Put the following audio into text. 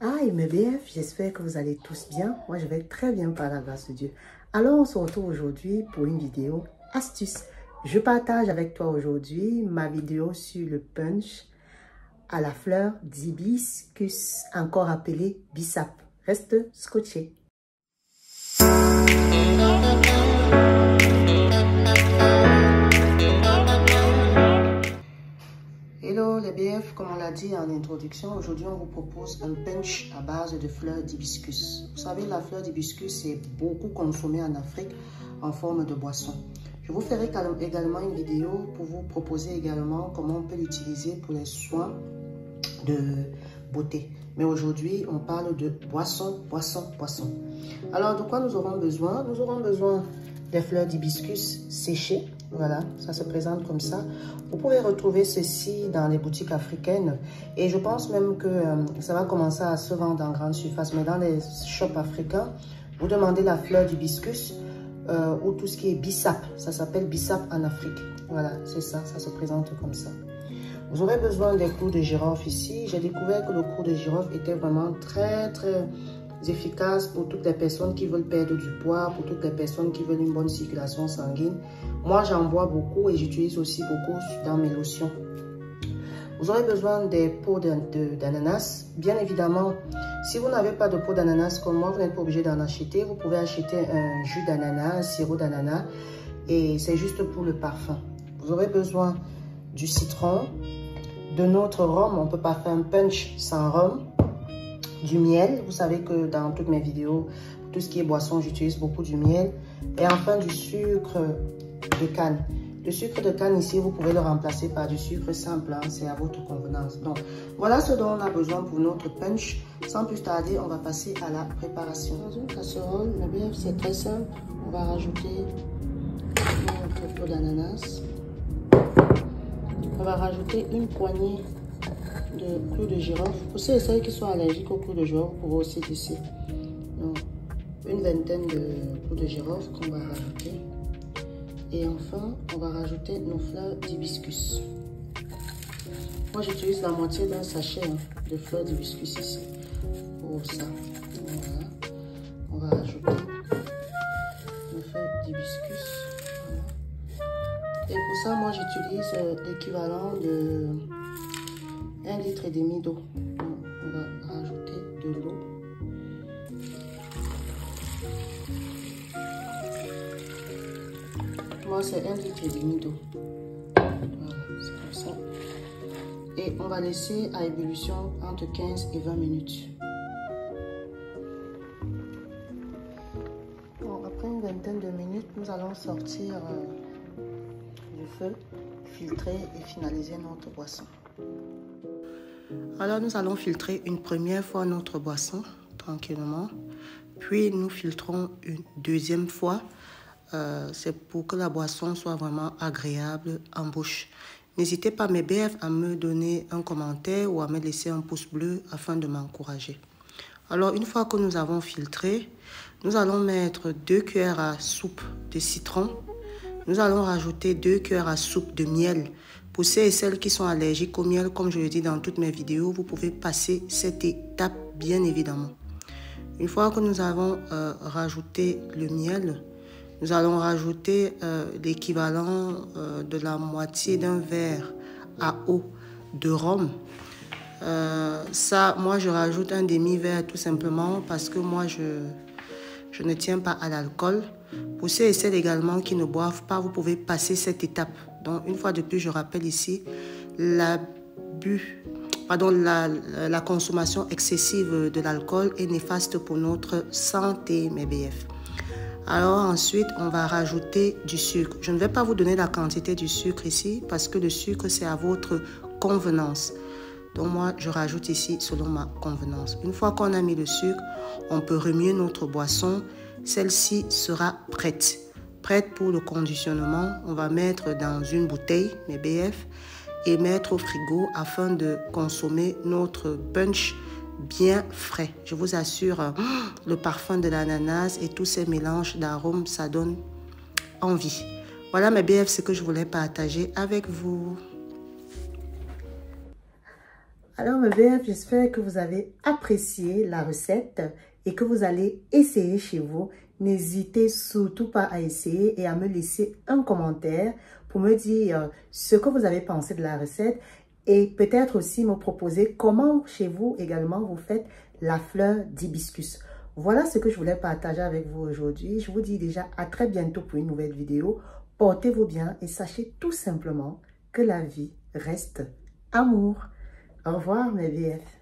Hi mes BF, j'espère que vous allez tous bien. Moi je vais très bien par la grâce de Dieu. Alors on se retrouve aujourd'hui pour une vidéo astuce. Je partage avec toi aujourd'hui ma vidéo sur le punch à la fleur d'hibiscus, encore appelé bissap. Reste scotché. Hello les BF, comme on l'a dit en introduction, aujourd'hui on vous propose un punch à base de fleurs d'hibiscus. Vous savez, la fleur d'hibiscus est beaucoup consommée en Afrique en forme de boisson. Je vous ferai également une vidéo pour vous proposer également comment on peut l'utiliser pour les soins de beauté. Mais aujourd'hui, on parle de boisson. Alors, de quoi nous aurons besoin? Nous aurons besoin des fleurs d'hibiscus séchées. Voilà, ça se présente comme ça. Vous pouvez retrouver ceci dans les boutiques africaines. Et je pense même que ça va commencer à se vendre en grande surface. Mais dans les shops africains, vous demandez la fleur d'hibiscus ou tout ce qui est bissap. Ça s'appelle bissap en Afrique. Voilà, c'est ça, ça se présente comme ça. Vous aurez besoin des clous de girofle ici. J'ai découvert que le clou de girofle était vraiment très efficace pour toutes les personnes qui veulent perdre du poids, pour toutes les personnes qui veulent une bonne circulation sanguine. Moi, j'en bois beaucoup et j'utilise aussi beaucoup dans mes lotions. Vous aurez besoin des peaux d'ananas. Bien évidemment, si vous n'avez pas de peau d'ananas comme moi, vous n'êtes pas obligé d'en acheter. Vous pouvez acheter un jus d'ananas, un sirop d'ananas et c'est juste pour le parfum. Vous aurez besoin du citron, de notre rhum. On ne peut pas faire un punch sans rhum. Du miel, vous savez que dans toutes mes vidéos, tout ce qui est boisson, j'utilise beaucoup du miel. Et enfin du sucre de canne. Le sucre de canne ici, vous pouvez le remplacer par du sucre simple, hein, c'est à votre convenance. Donc voilà ce dont on a besoin pour notre punch. Sans plus tarder, on va passer à la préparation. Dans une casserole, c'est très simple. On va rajouter notre peau d'ananas. On va rajouter une poignée de clous de girofle. Pour ceux et celles qui sont allergiques aux clous de girofle, vous pouvez aussi laisser. Donc, une vingtaine de clous de girofle qu'on va rajouter. Et enfin, on va rajouter nos fleurs d'hibiscus. Moi, j'utilise la moitié d'un sachet de fleurs d'hibiscus ici. Pour ça. Voilà. On va rajouter nos fleurs d'hibiscus. Et pour ça, moi, j'utilise l'équivalent de 1,5 litre d'eau. On va rajouter de l'eau. Moi, c'est 1,5 litre d'eau. Voilà, c'est comme ça. Et on va laisser à ébullition entre 15 et 20 minutes. Bon, après une vingtaine de minutes, nous allons sortir du feu, filtrer et finaliser notre boisson. Alors, nous allons filtrer une première fois notre boisson, tranquillement. Puis, nous filtrons une deuxième fois. C'est pour que la boisson soit vraiment agréable en bouche. N'hésitez pas, mes BF, à me donner un commentaire ou à me laisser un pouce bleu afin de m'encourager. Alors, une fois que nous avons filtré, nous allons mettre 2 cuillères à soupe de citron. Nous allons rajouter 2 cuillères à soupe de miel. Pour ceux et celles qui sont allergiques au miel, comme je le dis dans toutes mes vidéos, vous pouvez passer cette étape bien évidemment. Une fois que nous avons rajouté le miel, nous allons rajouter l'équivalent de la moitié d'un verre à eau de rhum. Ça, moi, je rajoute un demi-verre tout simplement parce que moi, je ne tiens pas à l'alcool. Pour ceux et celles également qui ne boivent pas, vous pouvez passer cette étape. Donc, une fois de plus, je rappelle ici, la consommation excessive de l'alcool est néfaste pour notre santé, mes BF. Alors ensuite, on va rajouter du sucre. Je ne vais pas vous donner la quantité du sucre ici parce que le sucre, c'est à votre convenance. Donc moi, je rajoute ici selon ma convenance. Une fois qu'on a mis le sucre, on peut remuer notre boisson. Celle-ci sera prête. Prête pour le conditionnement. On va mettre dans une bouteille, mes BF, et mettre au frigo afin de consommer notre punch bien frais. Je vous assure, le parfum de l'ananas et tous ces mélanges d'arômes, ça donne envie. Voilà mes BF, ce que je voulais partager avec vous. Alors mes BF, j'espère que vous avez apprécié la recette et que vous allez essayer chez vous. N'hésitez surtout pas à essayer et à me laisser un commentaire pour me dire ce que vous avez pensé de la recette et peut-être aussi me proposer comment chez vous également vous faites la fleur d'hibiscus. Voilà ce que je voulais partager avec vous aujourd'hui. Je vous dis déjà à très bientôt pour une nouvelle vidéo. Portez-vous bien et sachez tout simplement que la vie reste amour. Au revoir mes BF.